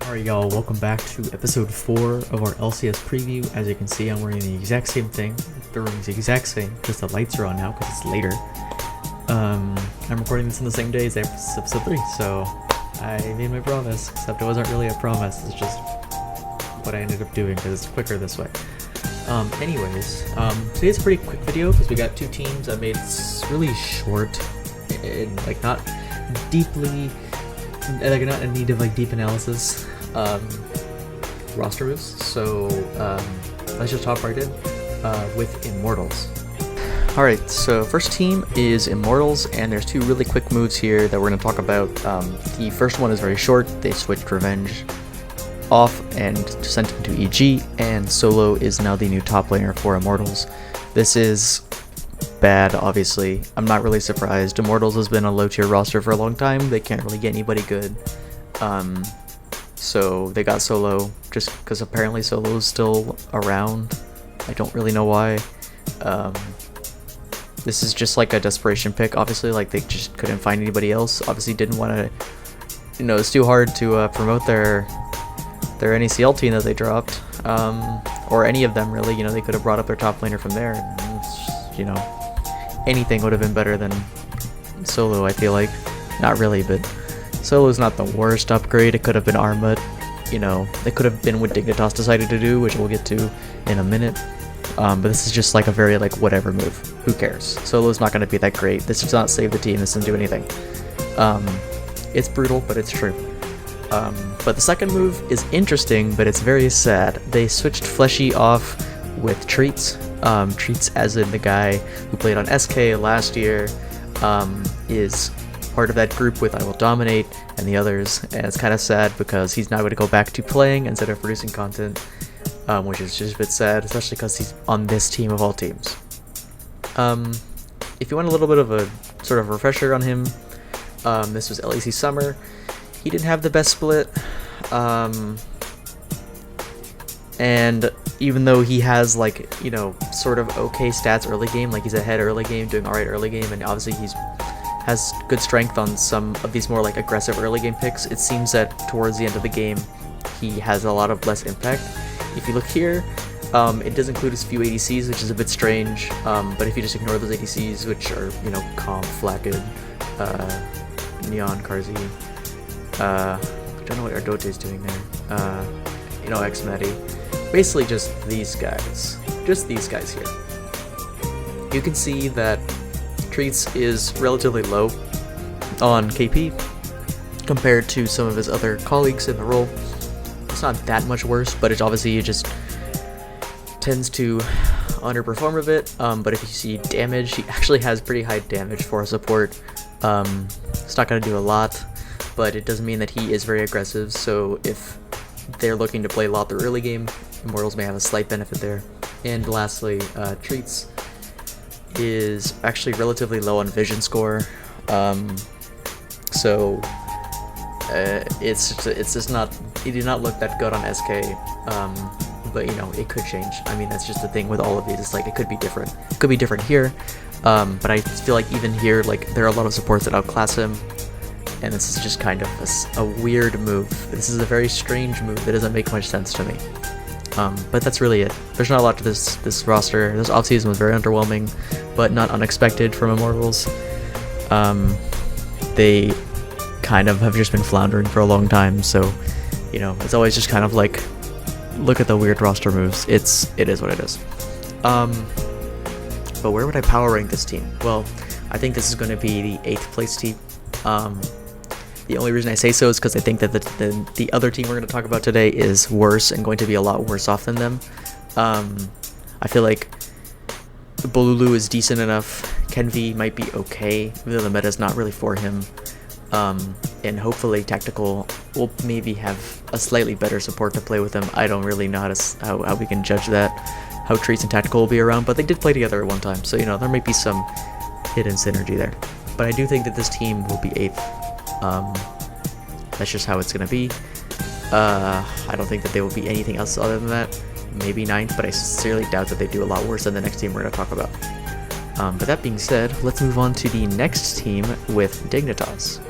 Alright y'all, welcome back to episode 4 of our LCS preview. As you can see, I'm wearing the exact same thing. The room is the exact same, just the lights are on now because it's later. I'm recording this on the same day as episode 3, so I made my promise, except it wasn't really a promise, it's just what I ended up doing because it's quicker this way. Today's a pretty quick video because we got two teams. I made it really short and not deeply, not in need of deep analysis. Roster moves. So let's just hop right in with Immortals. Alright, so first team is Immortals, and there's two really quick moves here that we're going to talk about. The first one is very short. They switched Revenge off and sent him to EG, and Solo is now the new top laner for Immortals. This is bad, obviously. I'm not really surprised. Immortals has been a low tier roster for a long time. They can't really get anybody good. So they got Solo just because apparently Solo is still around. I don't really know why. This is just like a desperation pick, obviously. They just couldn't find anybody else. Obviously didn't want to, it's too hard to promote their NECL team that they dropped, or any of them really. They could have brought up their top laner from there, and anything would have been better than Solo, I feel like. Not really, but Solo's not the worst upgrade. It could have been Armut. It could have been what Dignitas decided to do, which we'll get to in a minute. But this is just a very whatever move. Who cares? Solo's not going to be that great. This does not save the team. This doesn't do anything. It's brutal, but it's true. But the second move is interesting, but it's very sad. They switched Fleshy off with Treats. Treats, as in the guy who played on SK last year, is part of that group with I Will Dominate and the others, and it's kind of sad because he's now going to go back to playing instead of producing content, which is just a bit sad, especially because he's on this team of all teams. If you want a little bit of a sort of refresher on him, this was LEC Summer. He didn't have the best split, and even though he has sort of okay stats early game, he's ahead early game, doing alright early game, and obviously has good strength on some of these more aggressive early game picks, it seems that towards the end of the game he has a lot of less impact. If you look here, it does include his few ADCs, which is a bit strange, but if you just ignore those ADCs, which are Calm, Flakked, Neon, Karzi, I don't know what Ardote is doing there, X-Medi, basically just these guys here. You can see that Treats is relatively low on KP compared to some of his other colleagues in the role. It's not that much worse, but it just tends to underperform a bit. But if you see damage, he actually has pretty high damage for a support. It's not going to do a lot, but it does mean that he is very aggressive, so if they're looking to play a lot the early game, Immortals may have a slight benefit there. And lastly, Treats is actually relatively low on vision score, so it's just not, he did not look that good on SK, but it could change. That's just the thing with all of these, it's it could be different. It could be different here, but I feel even here, there are a lot of supports that outclass him, and this is just kind of a weird move. This is a very strange move that doesn't make much sense to me. But that's really it. There's not a lot to this roster. This offseason was very underwhelming, but not unexpected from Immortals. They kind of have just been floundering for a long time, so it's always just kind of look at the weird roster moves. It is what it is. But where would I power rank this team? Well, I think this is going to be the 8th place team. The only reason I say so is because I think that the other team we're going to talk about today is worse and going to be a lot worse off than them. I feel like Bolulu is decent enough. Kenvi might be okay, even though the meta is not really for him. And hopefully Tactical will maybe have a slightly better support to play with him. I don't really know how we can judge that, how Treats and Tactical will be around, but they did play together at one time, so there might be some hidden synergy there. But I do think that this team will be 8th. That's just how it's gonna be. I don't think that they will be anything else other than that. Maybe 9th, but I sincerely doubt that they do a lot worse than the next team we're gonna talk about. But that being said, let's move on to the next team with Dignitas.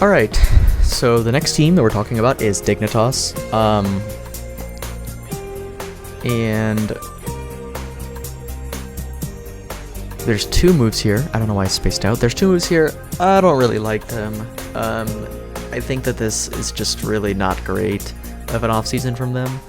Alright, So the next team that we're talking about is Dignitas. And there's two moves here. I don't know why I spaced out. There's two moves here. I don't really like them. I think that this is just really not great of an off-season from them.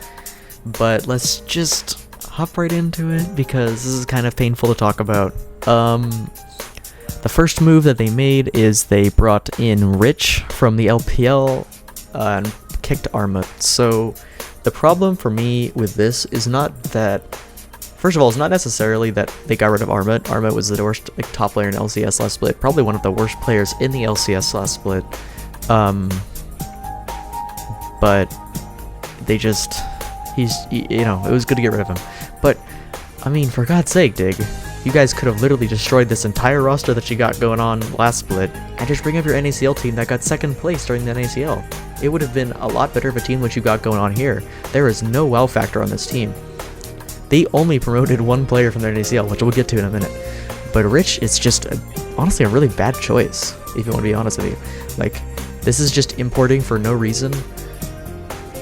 But let's just hop right into it because this is kind of painful to talk about. The first move that they made is they brought in Rich from the LPL and kicked Armut. So the problem for me with this is not that, first of all, it's not necessarily that they got rid of Armut. Armut was the worst top player in LCS last split, probably one of the worst players in the LCS last split. But they just, it was good to get rid of him. But, I mean, for God's sake, Dig, you guys could have literally destroyed this entire roster that you got going on last split and just bring up your NACL team that got second place during the NACL. It would have been a lot better of a team what you got going on here. There is no wow factor on this team. They only promoted one player from their NACL, which we'll get to in a minute. But Rich is just, honestly, a really bad choice, if you want to be honest with you. Like, this is just importing for no reason,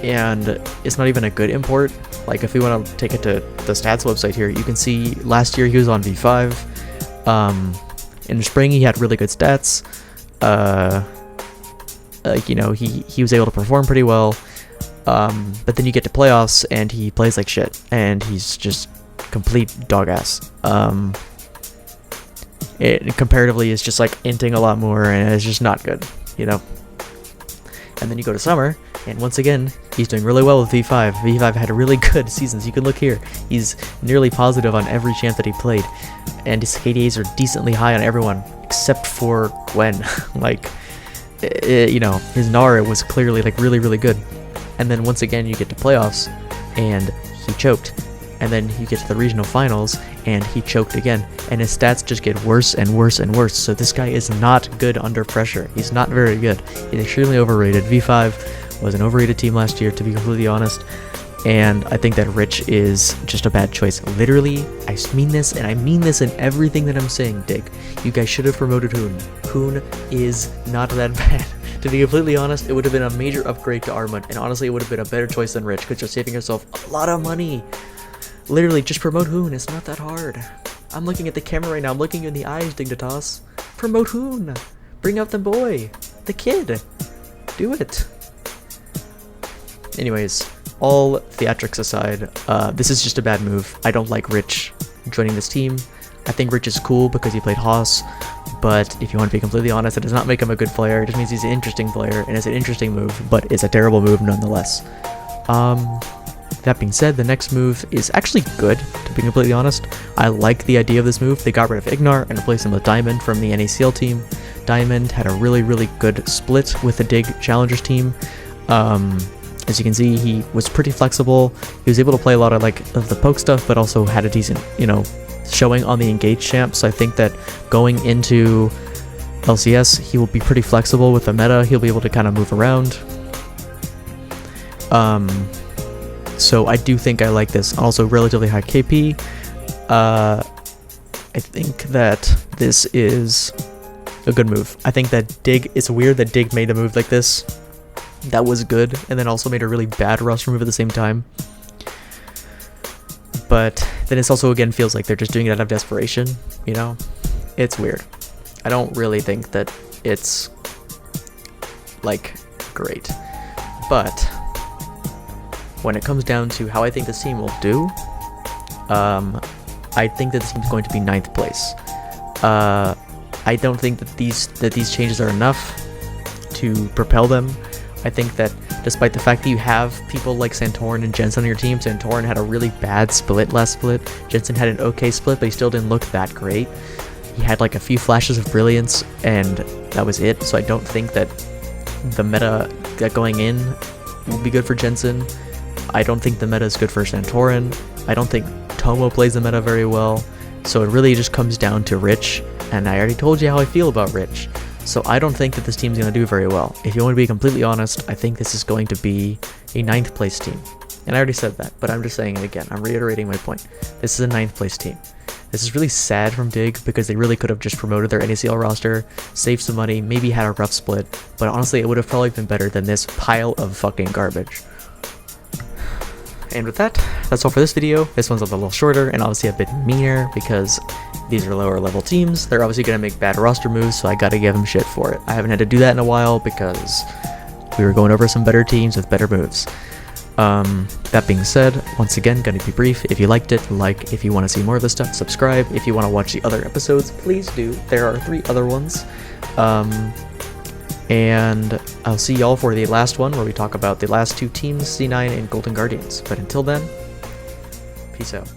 and it's not even a good import. Like, if we want to take it to the stats website here, you can see last year he was on V5. In the spring, he had really good stats. He was able to perform pretty well. But then you get to playoffs, and he plays like shit, and he's just complete dog ass. It comparatively is just like inting a lot more, and it's just not good, you know? And then you go to summer, and once again, he's doing really well with V5. V5 had really good seasons. You can look here. He's nearly positive on every champ that he played. And his KDAs are decently high on everyone, except for Gwen. His Nara was clearly, really, really good. And then once again, you get to playoffs, and he choked. And then you get to the regional finals, and he choked again. And his stats just get worse and worse and worse. So this guy is not good under pressure. He's not very good. He's extremely overrated. V5 was an overrated team last year, to be completely honest. And I think that Rich is just a bad choice. Literally, I mean this, and I mean this in everything that I'm saying, Dig. You guys should have promoted Hoon. Hoon is not that bad. To be completely honest, it would have been a major upgrade to Armut, and honestly, it would have been a better choice than Rich, because you're saving yourself a lot of money. Literally, just promote Hoon. It's not that hard. I'm looking at the camera right now. I'm looking you in the eyes, Dignitas. Promote Hoon. Bring out the boy. The kid. Do it. Anyways, all theatrics aside, this is just a bad move. I don't like Rich joining this team. I think Rich is cool because he played Haas, but if you want to be completely honest, it does not make him a good player. It just means he's an interesting player, and it's an interesting move, but it's a terrible move nonetheless. That being said, the next move is actually good, to be completely honest. I like the idea of this move. They got rid of Ignar and replaced him with Diamond from the NACL team. Diamond had a really, really good split with the Dig Challengers team. As you can see, he was pretty flexible. He was able to play a lot of the poke stuff, but also had a decent, showing on the engaged champ. So I think that going into LCS, he will be pretty flexible with the meta. He'll be able to kind of move around. So I do think I like this. Also relatively high KP. I think that this is a good move. I think that Dig, it's weird that Dig made a move like this that was good, and then also made a really bad roster move at the same time. But then it's also, again, feels like they're just doing it out of desperation, It's weird. I don't really think that it's, great. But when it comes down to how I think this team will do, I think that this team's going to be 9th place. I don't think that these changes are enough to propel them. I think that despite the fact that you have people like Santorin and Jensen on your team, Santorin had a really bad split last split. Jensen had an okay split, but he still didn't look that great. He had a few flashes of brilliance, and that was it. So I don't think that the meta that going in will be good for Jensen. I don't think the meta is good for Santorin. I don't think Tomo plays the meta very well. So it really just comes down to Rich, and I already told you how I feel about Rich. So I don't think that this team's going to do very well. If you want to be completely honest, I think this is going to be a 9th place team. And I already said that, but I'm just saying it again. I'm reiterating my point. This is a 9th place team. This is really sad from Dig because they really could have just promoted their NACL roster, saved some money, maybe had a rough split, but honestly it would have probably been better than this pile of fucking garbage. And with that, that's all for this video. This one's a little shorter and obviously a bit meaner because these are lower level teams. They're obviously going to make bad roster moves, so I gotta give them shit for it. I haven't had to do that in a while because we were going over some better teams with better moves. That being said, once again, gonna be brief. If you liked it, like. If you want to see more of this stuff, subscribe. If you want to watch the other episodes, please do. There are 3 other ones. And I'll see y'all for the last one where we talk about the last 2 teams, C9 and Golden Guardians. But until then, peace out.